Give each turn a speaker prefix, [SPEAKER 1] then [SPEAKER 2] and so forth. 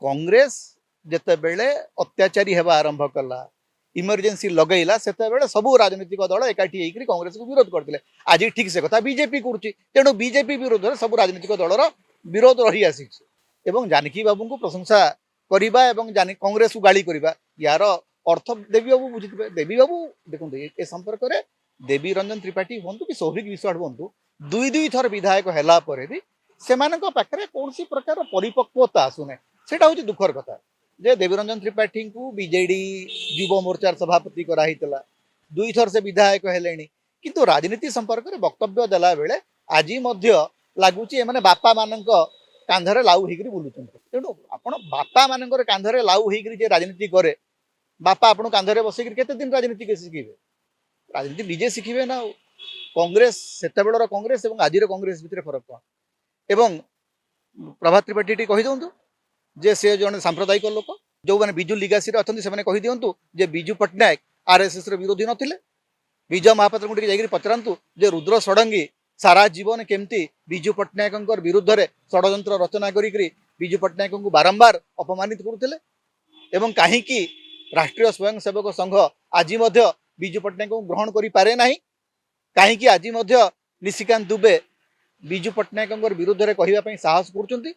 [SPEAKER 1] कांग्रेस जितेबले अत्याचारी हेबा आरंभ कला इमरजेंसी लगेला से सबू राजनीतिक दल एकाठी होकर कांग्रेस को विरोध करते आज ठीक से कथा बीजेपी करुच्ची तेणु बीजेपी विरोध में सब राजनीतिक दलर विरोध रही आसी जानकी बाबू को प्रशंसा करवा कांग्रेस को गाड़ी करवा यार अर्थ देवी बाबू बुझे देवी बाबू देखो ए संपर्क में देवी रंजन त्रिपाठी हूँ कि सौभिक विश्वास हूँ दुई दुई थर विधायक है भी से कौन प्रकार परिपक्वता आसुना से हूँ दुखर कथा जे देवीरंजन त्रिपाठी को बीजेडी युव मोर्चार सभापति कराई दुई थर से विधायक हेले किंतु राजनीति संपर्क में वक्तव्य देला बेले आज लगुच एम बापा मान कांधरे लाउ होकर बुलूं तेणु आपण बापा मान कांधरे लाउ होकर राजनीति करे बापा आपण कांधरे बसिक केते दिन राजनीति शिखे राजनीति निजे शिखे ना कांग्रेस से कांग्रेस और आज कांग्रेस भितर फरक कौन एवं प्रभात त्रिपाठी कही दिंतु जे से जन सांप्रदायिक लोक जो मैंने विजु लिगासी अच्छा से कही दिंतु जे विजु पट्टनायक आरएसएस विरोधी नथिले विजय महापात्र को जाकर पचारतु जे रुद्र षडंगी सारा जीवन केमती विजु पट्टनायक विरुद्ध में षड्यंत्र रचना करी विजु पट्टनायक को बारंबार अपमानित करुले एवं कहीं राष्ट्रीय स्वयंसेवक संघ आज विजु पट्टनायक को ग्रहण करि पारे नाही कहीं आज निशिकांत दुबे विजु पट्टनायक विरुद्ध में कहवाई साहस कर